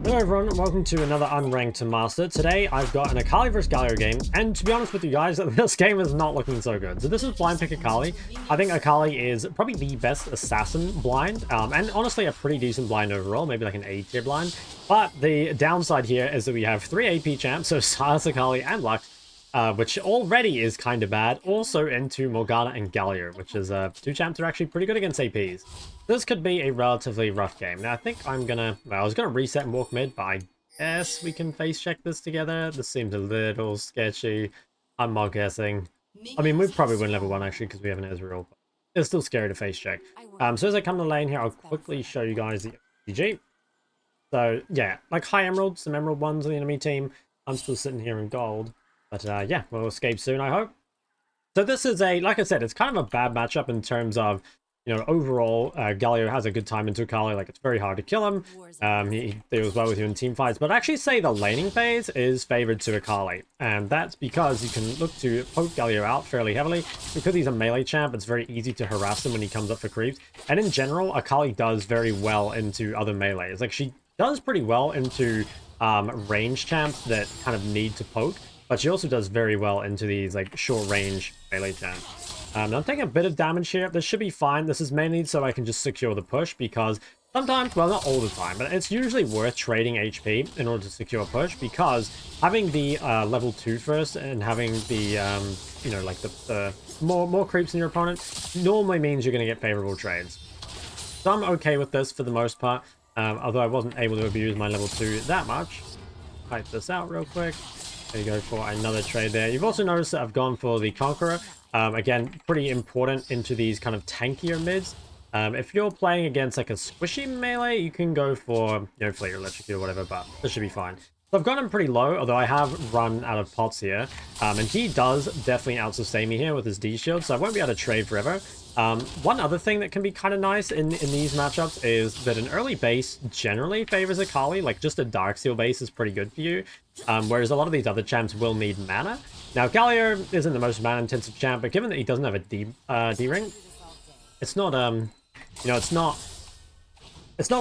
Hello everyone, and welcome to another Unranked to Master. Today I've got an Akali vs Galio game, and to be honest with you guys, this game is not looking so good. So this is blind pick Akali. I think Akali is probably the best assassin blind, and honestly a pretty decent blind overall, maybe like an A tier blind. But the downside here is that we have 3 AP champs, so Sylas, Akali, and Lux, which already is kind of bad. Also into Morgana and Galio, which is 2 champs are actually pretty good against APs. This could be a relatively rough game. Now I think I'm gonna, well, I was gonna reset and walk mid, but I guess we can face check this together. This seems a little sketchy. I'm not guessing. I mean, we'd probably win level 1 actually because we have an Ezreal, but it's still scary to face check. So as I come to lane here, I'll quickly show you guys the GG. So yeah, like high emerald, some emerald ones on the enemy team. I'm still sitting here in gold. But yeah, we'll escape soon, I hope. So this is a, like I said, it's kind of a bad matchup in terms of, you know, overall, Galio has a good time into Akali. Like, it's very hard to kill him. He deals well with you in team fights. But I'd actually say the laning phase is favored to Akali. And that's because you can look to poke Galio out fairly heavily. Because he's a melee champ, it's very easy to harass him when he comes up for creeps. And in general, Akali does very well into other melees. Like, she does pretty well into range champs that kind of need to poke. But she also does very well into these like short range melee champs. Now I'm taking a bit of damage here. This should be fine. This is mainly so I can just secure the push because sometimes, well, not all the time, but it's usually worth trading HP in order to secure a push because having the level 2 first and having the, you know, like the more creeps in your opponent normally means you're going to get favorable trades. So I'm okay with this for the most part, although I wasn't able to abuse my level 2 that much. Type this out real quick. There you go for another trade there. You've also noticed that I've gone for the Conqueror. Again, pretty important into these kind of tankier mids. If you're playing against like a squishy melee, you can go for, you know, Fleet or Electrocute or whatever, but this should be fine. So I've got him pretty low, although I have run out of pots here. And he does definitely out-sustain me here with his D-shield, so I won't be able to trade forever. One other thing that can be kind of nice in these matchups is that an early base generally favors Akali. Like, just a Darksteel base is pretty good for you. Whereas a lot of these other champs will need mana. Now, Galio isn't the most mana-intensive champ, but given that he doesn't have a D-ring, it's not, you know, it's not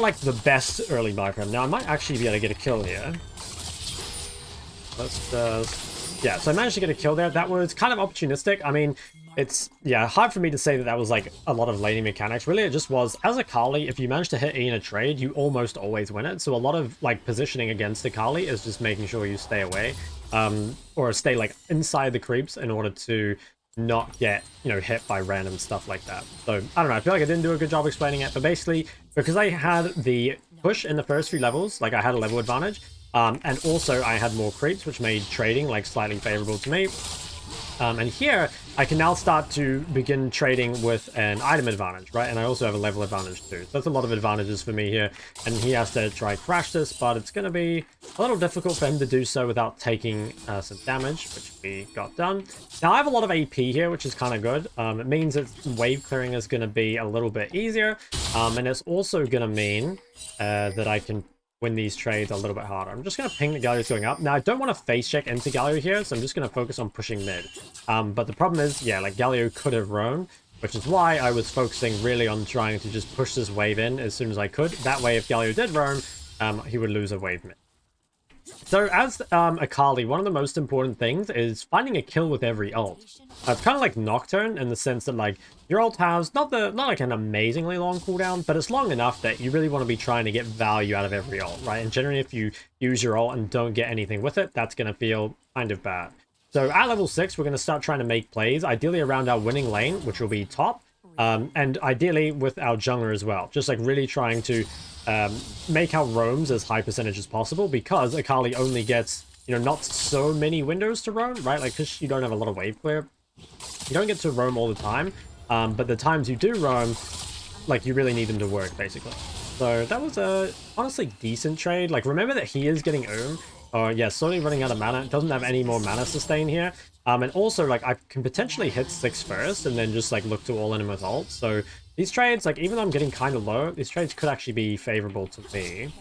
like the best early buy for him. Now, I might actually be able to get a kill here. Let's yeah, so I managed to get a kill there. That was kind of opportunistic. I mean, it's, yeah, hard for me to say that that was like a lot of laning mechanics. Really, it just was, as Akali, if you manage to hit E in a trade, you almost always win it. So a lot of like positioning against Akali is just making sure you stay away, or stay like inside the creeps in order to not get, you know, hit by random stuff like that. So I don't know, I feel like I didn't do a good job explaining it, but basically because I had the push in the first few levels, like I had a level advantage, and also I had more creeps, which made trading like slightly favorable to me. And here I can now start to begin trading with an item advantage, right? And I also have a level advantage too. So that's a lot of advantages for me here. And he has to try crash this, but it's going to be a little difficult for him to do so without taking some damage, which we got done. Now I have a lot of AP here, which is kind of good. It means that wave clearing is going to be a little bit easier. And it's also going to mean that I can win these trades a little bit harder. I'm just going to ping the Galio's going up. Now, I don't want to face check into Galio here, so I'm just going to focus on pushing mid. But the problem is, yeah, like Galio could have roamed, which is why I was focusing really on trying to just push this wave in as soon as I could. That way, if Galio did roam, he would lose a wave mid. So as Akali, one of the most important things is finding a kill with every ult. It's kind of like Nocturne in the sense that like your ult has not like an amazingly long cooldown, but it's long enough that you really want to be trying to get value out of every ult, right? And generally if you use your ult and don't get anything with it, that's going to feel kind of bad. So at level 6, we're going to start trying to make plays, ideally around our winning lane, which will be top, and ideally with our jungler as well. Just like really trying to make our roams as high percentage as possible, because Akali only gets, you know, not so many windows to roam, right? Like, because you don't have a lot of wave clear, you don't get to roam all the time, but the times you do roam, like, you really need them to work, basically. So that was a honestly decent trade. Like, remember that he is getting yeah, slowly running out of mana. It doesn't have any more mana sustain here. And also, like, I can potentially hit 6 first and then just, like, look to all in him with ult. So these trades, like, even though I'm getting kind of low, these trades could actually be favorable to me.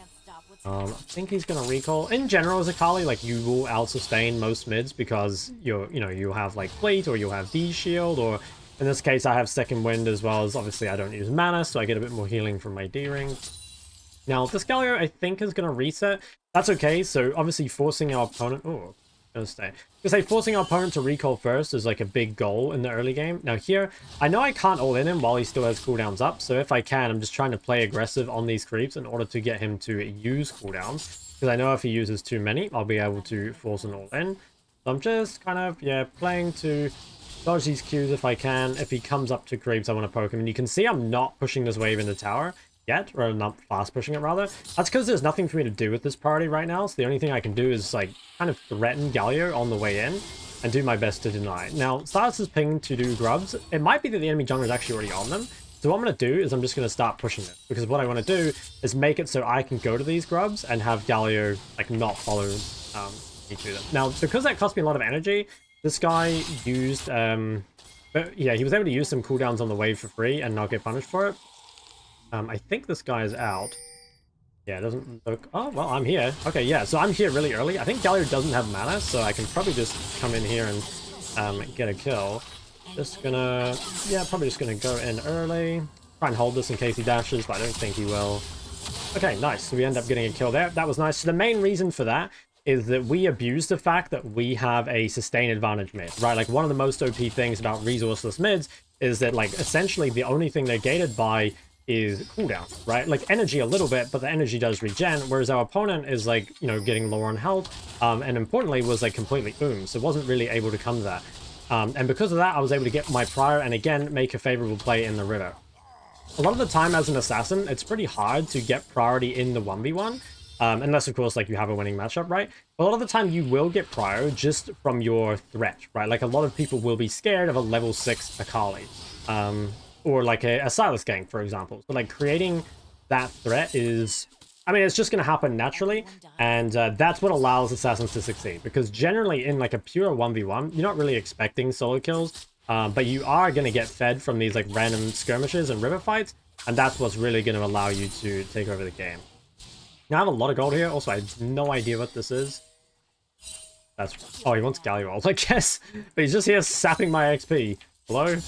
I think he's going to recall. In general, as Akali, like, you will out-sustain most mids because you know, you have, like, Fleet or you have D-Shield, or in this case, I have Second Wind as well as, obviously, I don't use mana, so I get a bit more healing from my D-Ring. Now, this Galio, I think, is going to reset. That's okay, so obviously forcing our opponent... Oh, gonna stay. Because like forcing our opponent to recall first is like a big goal in the early game. Now here, I know I can't all in him while he still has cooldowns up, so if I can, I'm just trying to play aggressive on these creeps in order to get him to use cooldowns. Because I know if he uses too many, I'll be able to force an all in. So I'm just kind of, yeah, playing to dodge these Qs if I can. If he comes up to creeps, I want to poke him. And you can see I'm not pushing this wave in the tower yet, or not fast pushing it rather. That's because there's nothing for me to do with this party right now, so the only thing I can do is like kind of threaten Galio on the way in and do my best to deny. Now, Stardust is pinged to do grubs. It might be that the enemy jungler is actually already on them, so what I'm going to do is I'm just going to start pushing it, because what I want to do is make it so I can go to these grubs and have Galio like not follow me to them. Now, because that cost me a lot of energy, this guy used but yeah, he was able to use some cooldowns on the wave for free and not get punished for it. I think this guy is out. Yeah, it doesn't look... Oh, well, I'm here. Okay, yeah, so I'm here really early. I think Galio doesn't have mana, so I can probably just come in here and get a kill. Just gonna... Yeah, probably just gonna go in early. Try and hold this in case he dashes, but I don't think he will. Okay, nice. So we end up getting a kill there. That was nice. So the main reason for that is that we abuse the fact that we have a sustain advantage mid, right? Like, one of the most OP things about resourceless mids is that, like, essentially the only thing they're gated by is cooldown, right? Like energy a little bit, but the energy does regen, whereas our opponent is like, you know, getting lower on health, and importantly was like completely so wasn't really able to come to that. And because of that, I was able to get my prior and again make a favorable play in the river. A lot of the time as an assassin, it's pretty hard to get priority in the 1v1, unless of course like you have a winning matchup, right? But a lot of the time you will get prior just from your threat, right? Like a lot of people will be scared of a level 6 Akali. Or like a Silas gank, for example. So like creating that threat is, I mean, it's just going to happen naturally, and that's what allows assassins to succeed. Because generally in like a pure 1v1, you're not really expecting solo kills, but you are going to get fed from these like random skirmishes and river fights, and that's what's really going to allow you to take over the game. Now I have a lot of gold here. Also, I have no idea what this is. That's... Oh, he wants Galio ult, I guess. But he's just here sapping my XP. Hello?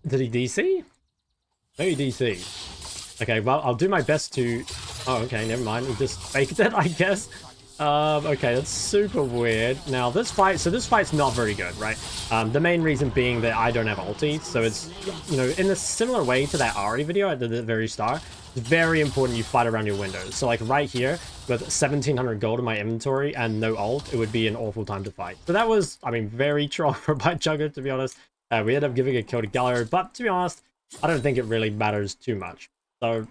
Did he DC? Maybe DC. Okay, well, I'll do my best to... Oh, okay, never mind. We just faked it, I guess. Okay, that's super weird. Now, this fight... So this fight's not very good, right? The main reason being that I don't have ulti. So it's, you know, in a similar way to that Ari video at the very start, it's very important you fight around your windows. So, like, right here, with 1,700 gold in my inventory and no ult, it would be an awful time to fight. So that was, I mean, very troll for my jungler, to be honest. We ended up giving a kill to Galio, but to be honest, I don't think it really matters too much. So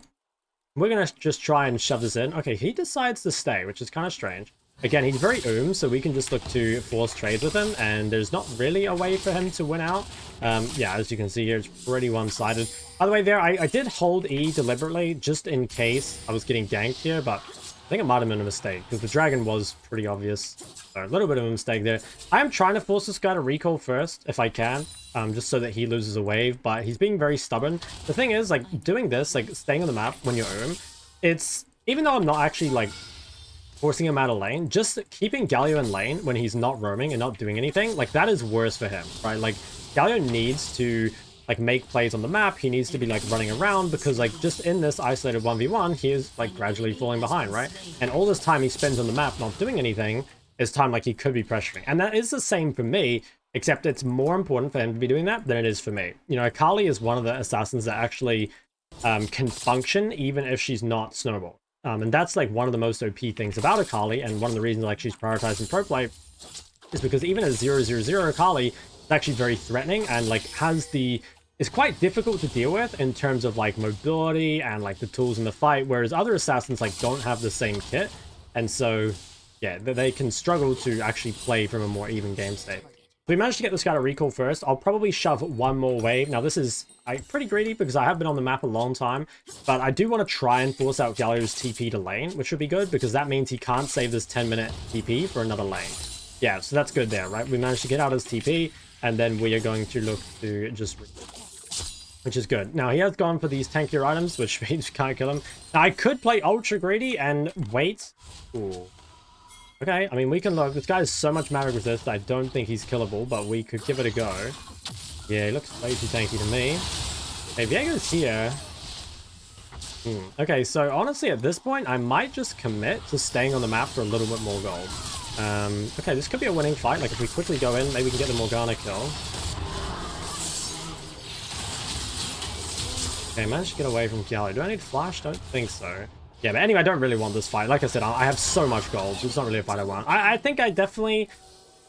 we're going to just try and shove this in. Okay, he decides to stay, which is kind of strange. Again, he's very so we can just look to force trades with him, and there's not really a way for him to win out. Yeah, as you can see here, it's pretty one-sided. By the way, there, I did hold E deliberately, just in case I was getting ganked here, but I think it might have been a mistake, because the dragon was pretty obvious. So a little bit of a mistake there. I am trying to force this guy to recall first, if I can. Just so that he loses a wave, but he's being very stubborn. The thing is, like, doing this, like, staying on the map when you're it's, even though I'm not actually, like, forcing him out of lane, just keeping Galio in lane when he's not roaming and not doing anything, like, that is worse for him, right? Like, Galio needs to, like, make plays on the map. He needs to be, like, running around, because, like, just in this isolated 1v1, he is, like, gradually falling behind, right? And all this time he spends on the map not doing anything is time, like, he could be pressuring. And that is the same for me, except it's more important for him to be doing that than it is for me. You know, Akali is one of the assassins that actually can function even if she's not Snowball. And that's like one of the most OP things about Akali, and one of the reasons like she's prioritized in pro play is because even as 0/0/0 Akali is actually very threatening and like is quite difficult to deal with in terms of like mobility and like the tools in the fight, whereas other assassins like don't have the same kit, and so yeah, they can struggle to actually play from a more even game state. We managed to get this guy to recall first. I'll probably shove one more wave. Now, this is pretty greedy because I have been on the map a long time, but I do want to try and force out Galio's TP to lane, which would be good because that means he can't save this 10-minute TP for another lane. Yeah, so that's good there, right? We managed to get out his TP, and then we are going to look to just... which is good. Now, he has gone for these tankier items, which means we can't kill him. Now, I could play ultra greedy and wait. Ooh. Okay, I mean, we can look. This guy has so much magic resist, I don't think he's killable, but we could give it a go. Yeah, he looks way too tanky to me. Hey, Viego's here. Okay, so honestly, at this point, I might just commit to staying on the map for a little bit more gold. Okay, this could be a winning fight. Like, if we quickly go in, maybe we can get the Morgana kill. Okay, managed to get away from Galio. Do I need flash? Don't think so. Yeah, but anyway, I don't really want this fight. Like I said, I have so much gold, so it's not really a fight I want. I think I definitely...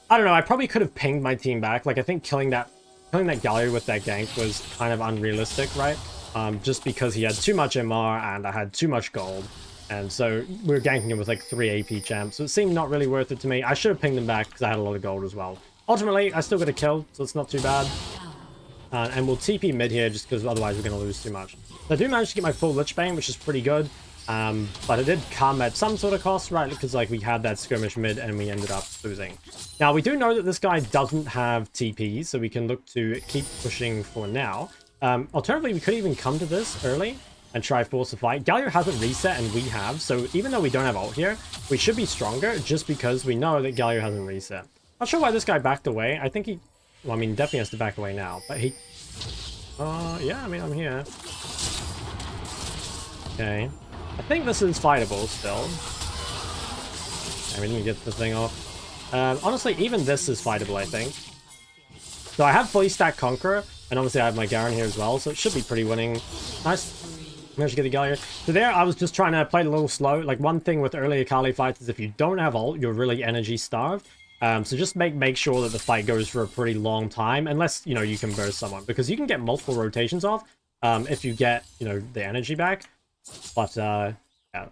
I don't know, I probably could have pinged my team back. Like, I think killing that Galio with that gank was kind of unrealistic, right? Just because he had too much MR and I had too much gold. And so we were ganking him with like 3 AP champs. So it seemed not really worth it to me. I should have pinged him back because I had a lot of gold as well. Ultimately, I still got a kill, so it's not too bad. And we'll TP mid here just because otherwise we're going to lose too much. So I do manage to get my full Lich Bane, which is pretty good. But it did come at some sort of cost, right? Because like we had that skirmish mid and we ended up losing. Now we do know that this guy doesn't have TP, so we can look to keep pushing for now. Alternatively, we could even come to this early and try force a fight. Galio hasn't reset and we have, so even though we don't have ult here, we should be stronger just because we know that Galio hasn't reset. Not sure why this guy backed away. I think he, well, I mean, definitely has to back away now, but he, yeah, I mean, I'm here. Okay. I think this is fightable still. I mean, let me get this thing off. Honestly, even this is fightable, I think. So I have fully stacked Conqueror, and obviously I have my Garen here as well, so it should be pretty winning. Nice. Managed to get the Galio. So there, I was just trying to play it a little slow. Like, one thing with early Akali fights is if you don't have ult, you're really energy starved. So just make sure that the fight goes for a pretty long time, unless, you know, you can burst someone. Because you can get multiple rotations off if you get, you know, the energy back. But, yeah,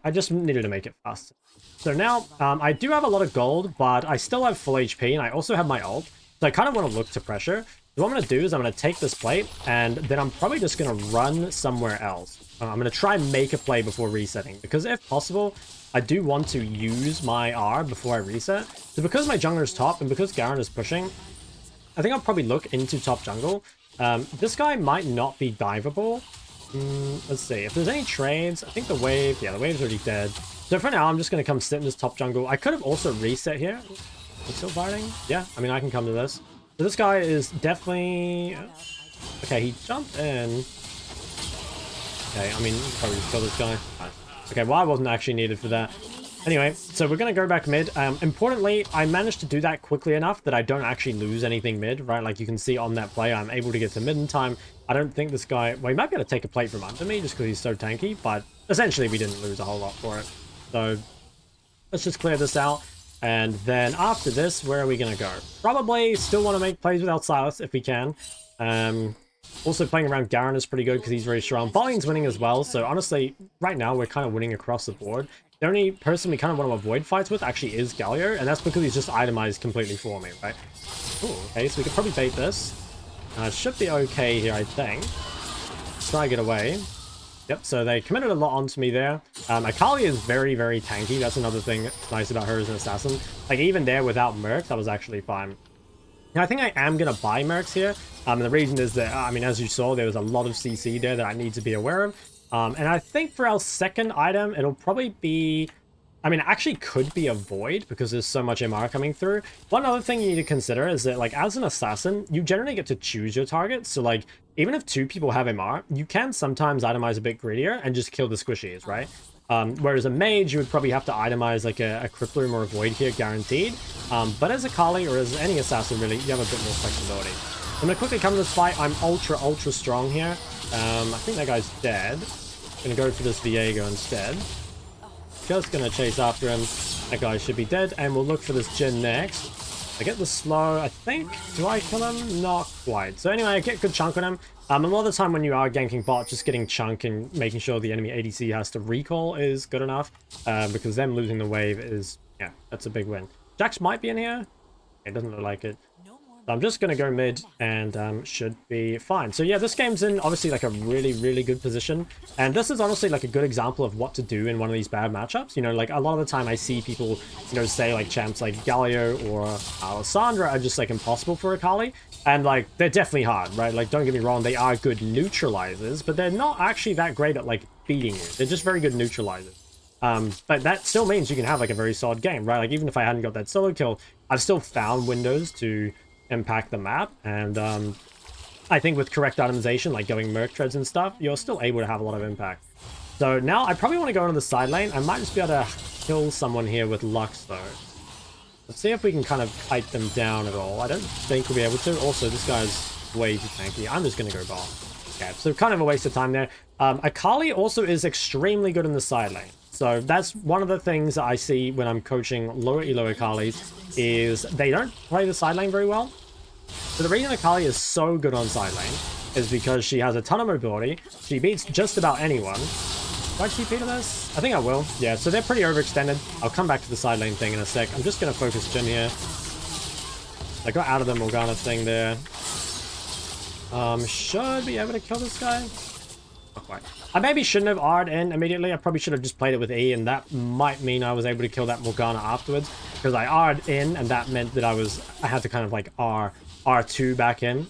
I just needed to make it fast. So now, I do have a lot of gold, but I still have full HP, and I also have my ult. So I kind of want to look to pressure. So what I'm going to do is I'm going to take this plate, and then I'm probably just going to run somewhere else. I'm going to try and make a play before resetting, because if possible, I do want to use my R before I reset. So because my jungler is top, and because Garen is pushing, I think I'll probably look into top jungle. This guy might not be diveable. Let's see. If there's any trades, I think the wave... Yeah, the wave's already dead. So for now, I'm just going to come sit in this top jungle. I could have also reset here. I'm still fighting? Yeah, I mean, I can come to this. So this guy is definitely... Okay, he jumped in. Okay, I mean, probably just kill this guy. Okay, well, I wasn't actually needed for that. Anyway, so we're going to go back mid. Importantly, I managed to do that quickly enough that I don't actually lose anything mid, right? Like you can see on that play, I'm able to get to mid in time. I don't think this guy... Well, he might be able to take a plate from under me just because he's so tanky, but essentially we didn't lose a whole lot for it. So let's just clear this out. And then after this, where are we going to go? Probably still want to make plays without Silas if we can. Also playing around Garen is pretty good because he's very strong. Botling's winning as well, so honestly, right now we're kind of winning across the board. The only person we kind of want to avoid fights with actually is Galio, and that's because he's just itemized completely for me, right? Ooh, okay, so we could probably bait this. Should be okay here, I think. Try to get away. Yep, so they committed a lot onto me there. Akali is very, very tanky. That's another thing that's nice about her as an assassin. Like, even there without Mercs, that was actually fine. Now, I think I am going to buy Mercs here. And the reason is that, I mean, as you saw, there was a lot of CC there that I need to be aware of. And I think for our second item, it'll probably be... I mean, it actually could be a Void because there's so much MR coming through. One other thing you need to consider is that, like, as an assassin, you generally get to choose your targets. So, like, even if 2 people have MR, you can sometimes itemize a bit greedier and just kill the squishies, right? Whereas a mage, you would probably have to itemize, like, a Crippler or a Void here, guaranteed. But as Akali or as any assassin, really, you have a bit more flexibility. I'm going to quickly come to this fight. I'm ultra, ultra strong here. I think that guy's dead. I'm going to go for this Viego instead. Just gonna chase after him. That guy should be dead, and we'll look for this Jhin next. I get the slow, I think. Do I kill him? Not quite. So anyway, I get a good chunk on him. A lot of the time when you are ganking bot, just getting chunk and making sure the enemy ADC has to recall is good enough. Because them losing the wave is, yeah, that's a big win. Jax might be in here. It doesn't look like it. So I'm just going to go mid and should be fine. So yeah, this game's in obviously like a really, really good position. And this is honestly like a good example of what to do in one of these bad matchups. You know, like a lot of the time I see people, you know, say like champs like Galio or Alessandra are just like impossible for Akali. And like, they're definitely hard, right? Like, don't get me wrong, they are good neutralizers, but they're not actually that great at like beating you. They're just very good neutralizers. But that still means you can have like a very solid game, right? Like even if I hadn't got that solo kill, I've still found windows to impact the map, and I think with correct itemization, like going Merc treads and stuff, you're still able to have a lot of impact. So now I probably want to go into the side lane. I might just be able to kill someone here with Lux, though. Let's see if we can kind of kite them down at all. I don't think we'll be able to. Also, this guy's way too tanky. I'm just going to go bot. Okay, so kind of a waste of time there. Akali also is extremely good in the side lane. So that's one of the things that I see when I'm coaching lower elo Akalis, is they don't play the side lane very well. So the reason Akali is so good on side lane is because she has a ton of mobility. She beats just about anyone. Do I TP to this? I think I will. Yeah, so they're pretty overextended. I'll come back to the side lane thing in a sec. I'm just going to focus Jhin here. I got out of the Morgana thing there. Should be able to kill this guy. Not quite. I maybe shouldn't have R'd in immediately. I probably should have just played it with E, and that might mean I was able to kill that Morgana afterwards. Because I R'd in, and that meant that I had to kind of like R2 back in.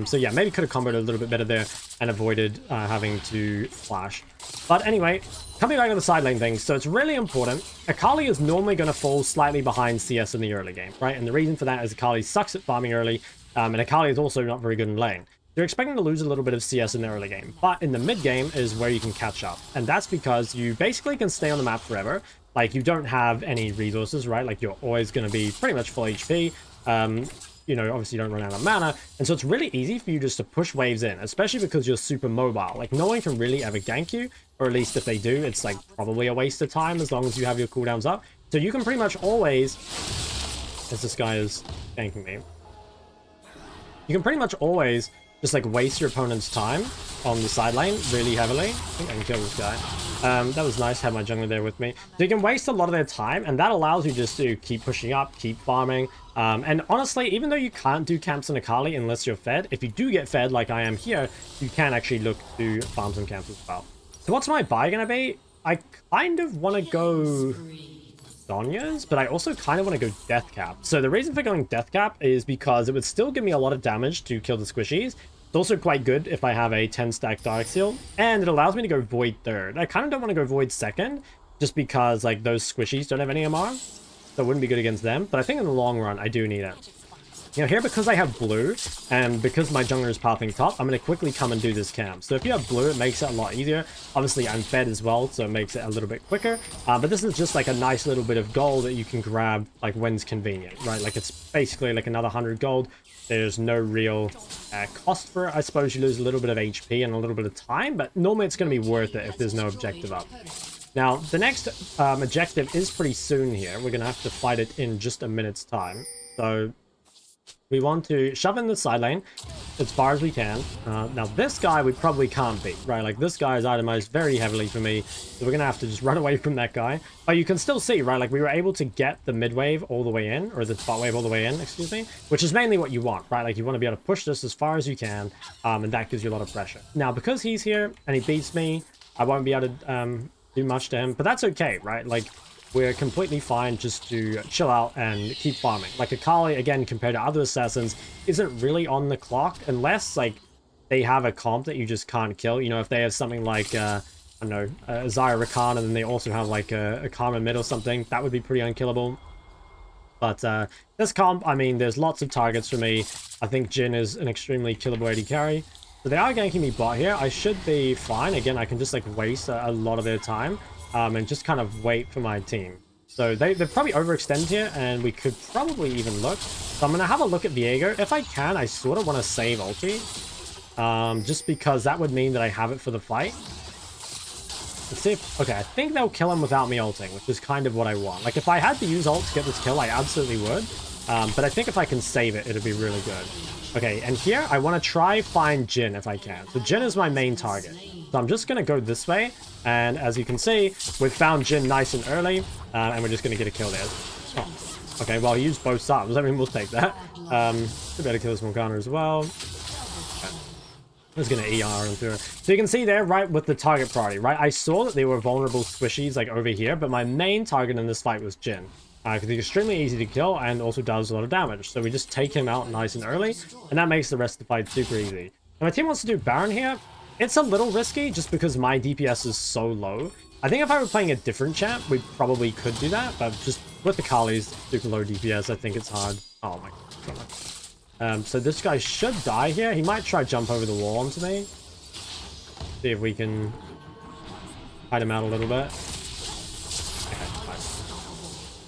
So yeah, maybe could have comboed a little bit better there and avoided having to flash. But anyway, coming back to the side lane thing, so it's really important. Akali is normally going to fall slightly behind CS in the early game, right? And the reason for that is Akali sucks at farming early, and Akali is also not very good in lane. You're expecting to lose a little bit of CS in the early game, but in the mid game is where you can catch up. And that's because you basically can stay on the map forever. Like, you don't have any resources, right? Like, you're always going to be pretty much full HP. You know, obviously you don't run out of mana, and so it's really easy for you just to push waves in, especially because you're super mobile. Like, no one can really ever gank you, or at least if they do, it's like probably a waste of time as long as you have your cooldowns up. So you can pretty much always, as this guy is ganking me, you can pretty much always just like waste your opponent's time on the side lane really heavily. I think I can kill this guy. That was nice to have my jungler there with me. So you can waste a lot of their time, and that allows you just to keep pushing up, keep farming. And honestly, even though you can't do camps in Akali unless you're fed, if you do get fed like I am here, you can actually look to farm some camps as well. So what's my buy gonna be? I kind of want to go Sonya's, but I also kind of want to go Death Cap. So the reason for going Death Cap is because it would still give me a lot of damage to kill the squishies. It's also quite good if I have a 10 stack Dark Seal, and it allows me to go Void third. I kind of don't want to go Void second, just because like those squishies don't have any MR, so it wouldn't be good against them. But I think in the long run, I do need it. You know, here, because I have blue, and because my jungler is pathing top, I'm going to quickly come and do this camp. So if you have blue, it makes it a lot easier. Obviously, I'm fed as well, so it makes it a little bit quicker. But this is just like a nice little bit of gold that you can grab like when's convenient, right? Like, it's basically like another 100 gold. There's no real cost for it. I suppose you lose a little bit of HP and a little bit of time, but normally it's going to be worth it if there's no objective up. Now, the next objective is pretty soon here. We're going to have to fight it in just a minute's time. So we want to shove in the side lane as far as we can. Now, this guy we probably can't beat, right? Like, this guy is itemized very heavily for me, so we're going to have to just run away from that guy. But you can still see, right? Like, we were able to get the mid wave all the way in, or the bot wave all the way in, excuse me, which is mainly what you want, right? Like, you want to be able to push this as far as you can, and that gives you a lot of pressure. Now, because he's here and he beats me, I won't be able to do much to him, but that's okay, right? Like, we're completely fine just to chill out and keep farming. Like, Akali, again, compared to other assassins, isn't really on the clock unless, like, they have a comp that you just can't kill. You know, if they have something like, I don't know, Zyra Rakan, and then they also have, like, a Karma mid or something, that would be pretty unkillable. But this comp, I mean, there's lots of targets for me. I think Jhin is an extremely killable AD carry. So they are ganking me bot here. I should be fine. Again, I can just, like, waste a lot of their time. And just kind of wait for my team. So they've probably overextended here, and we could probably even look. So I'm going to have a look at Viego. If I can, I sort of want to save ulti. Just because that would mean that I have it for the fight. Let's see if... Okay, I think they'll kill him without me ulting, which is kind of what I want. Like, if I had to use ult to get this kill, I absolutely would. But I think if I can save it, it'd be really good. Okay, and here, I want to try find Jhin if I can. So Jhin is my main target. So I'm just going to go this way. And as you can see, we've found Jhin nice and early. And we're just going to get a kill there. Oh, okay, well, he used both subs. I mean, we'll take that. Should be able to kill this Morgana as well. Okay. I'm just going to ER him through it. So you can see there, right, with the target priority, right? I saw that they were vulnerable squishies, like, over here. But my main target in this fight was Jhin. Because he's extremely easy to kill and also does a lot of damage. So we just take him out nice and early. And that makes the rest of the fight super easy. And my team wants to do Baron here. It's a little risky just because my DPS is so low. I think if I were playing a different champ, we probably could do that. But just with Akali's super low DPS, I think it's hard. Oh my god. So this guy should die here. He might try jump over the wall onto me. See if we can hide him out a little bit.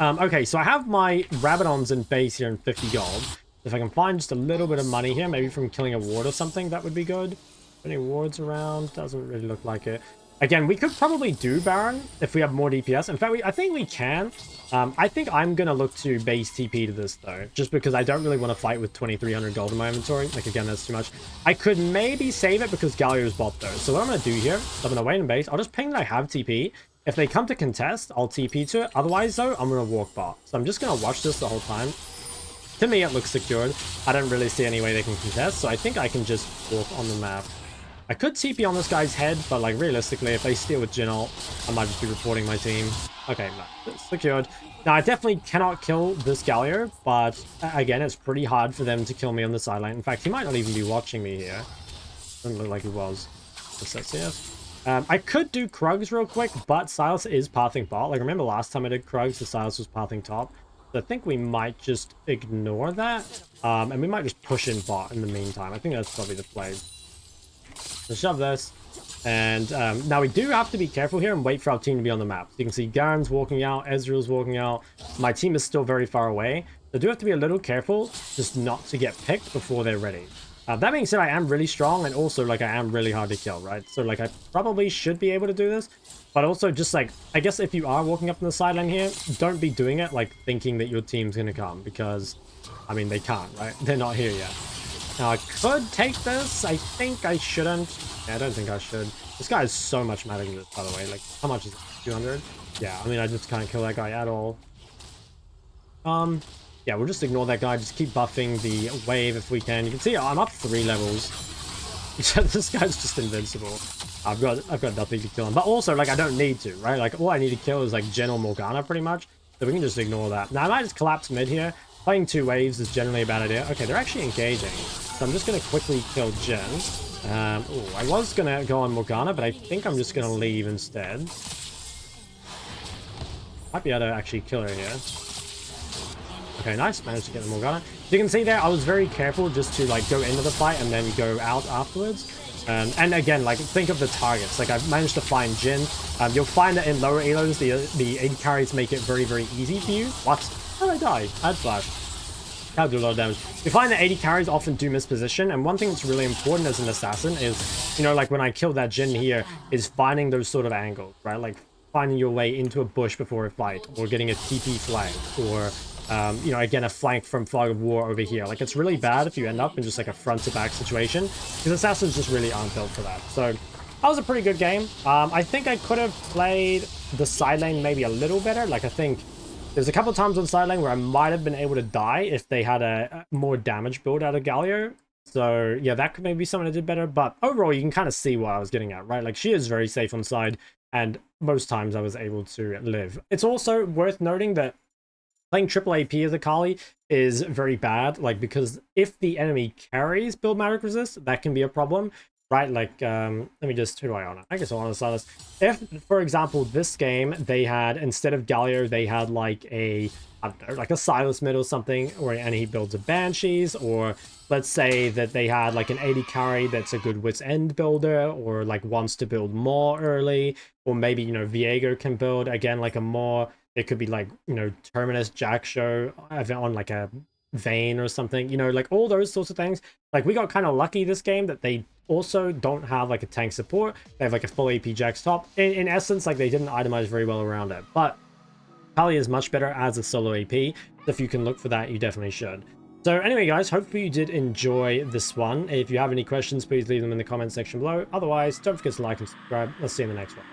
Okay, so I have my Rabadons in base here in 50 gold. If I can find just a little bit of money here, maybe from killing a ward or something, that would be good. Any wards around? Doesn't really look like it. Again, we could probably do Baron if we have more DPS. In fact, I think we can. I think I'm going to look to base TP to this, though, just because I don't really want to fight with 2,300 gold in my inventory. Like, again, that's too much. I could maybe save it because Galio's bot, though. So what I'm going to do here is I'm going to wait in base. I'll just ping that I have TP. If they come to contest, I'll TP to it. Otherwise, though, I'm going to walk bot. So I'm just going to watch this the whole time. To me, it looks secured. I don't really see any way they can contest, so I think I can just walk on the map. I could TP on this guy's head, but like realistically, if they steal with Jin ult, I might just be reporting my team. Okay, no, it's secured. Now, I definitely cannot kill this Galio, but again, it's pretty hard for them to kill me on the sideline. In fact, he might not even be watching me here. Doesn't look like he was. I could do Krugs real quick, but Silas is pathing bot. Like, remember last time I did Krugs, the Silas was pathing top. So I think we might just ignore that, and we might just push in bot in the meantime. I think that's probably the play. So shove this, and now we do have to be careful here and wait for our team to be on the map. So you can see Garen's walking out, Ezreal's walking out. My team is still very far away. So I do have to be a little careful just not to get picked before they're ready. That being said, I am really strong, and also like I am really hard to kill, right? So like I probably should be able to do this, but also just like, I guess if you are walking up on the sideline here, don't be doing it like thinking that your team's gonna come, because I mean they can't, right? They're not here yet. Now, I could take this. I think I shouldn't. Yeah, I don't think I should. This guy is so much magic, by the way. Like, how much is it? 200? Yeah, I mean, I just can't kill that guy at all. Yeah, we'll just ignore that guy. Just keep buffing the wave if we can. You can see I'm up 3 levels. This guy's just invincible. I've got nothing to kill him. But also, like, I don't need to, right? Like, all I need to kill is, like, Jin or Morgana, pretty much. So we can just ignore that. Now, I might just collapse mid here. Playing 2 waves is generally a bad idea. Okay, they're actually engaging. So I'm just going to quickly kill Jin. Oh, I was going to go on Morgana, but I think I'm just going to leave instead. Might be able to actually kill her here. Okay, nice. Managed to get the Morgana. You can see there, I was very careful just to like go into the fight and then go out afterwards. And again, like, think of the targets. Like, I've managed to find Jin. You'll find that in lower elos, the AD carries make it very, very easy for you. What? How did I die? I had flash. That'll do a lot of damage. You find that AD carries often do miss position, and one thing that's really important as an assassin is, you know, like when I killed that Jin here, is finding those sort of angles, right? Like finding your way into a bush before a fight, or getting a TP flank, or you know, again, a flank from Fog of War over here. Like, it's really bad if you end up in just like a front to back situation, because assassins just really aren't built for that. So that was a pretty good game. I think I could have played the side lane maybe a little better. Like, I think there's a couple of times on side lane where I might have been able to die if they had a more damage build out of Galio. So yeah, that could maybe be something I did better. But overall, you can kind of see what I was getting at, right? Like, she is very safe on side, and most times I was able to live. It's also worth noting that playing triple AP as Akali is very bad, like, because if the enemy carries build magic resist, that can be a problem, right? Like, let me just, who do I honor? I guess I'll honor Silas. If, for example, this game, they had, instead of Galio, they had like a, I don't know, like a Silas mid or something, and he builds a Banshees, or let's say that they had like an 80 carry that's a good Wit's End builder, or like wants to build more early, or maybe, you know, Viego can build, again, like a more, it could be like, you know, Terminus Jack Show on like a Vayne or something, you know, like all those sorts of things. Like, we got kind of lucky this game that they also don't have like a tank support. They have like a full AP Jax top. In essence, like, they didn't itemize very well around it. But Akali is much better as a solo AP. So if you can look for that, you definitely should. So anyway, guys, hopefully you did enjoy this one. If you have any questions, please leave them in the comment section below. Otherwise, don't forget to like and subscribe. Let's see you in the next one.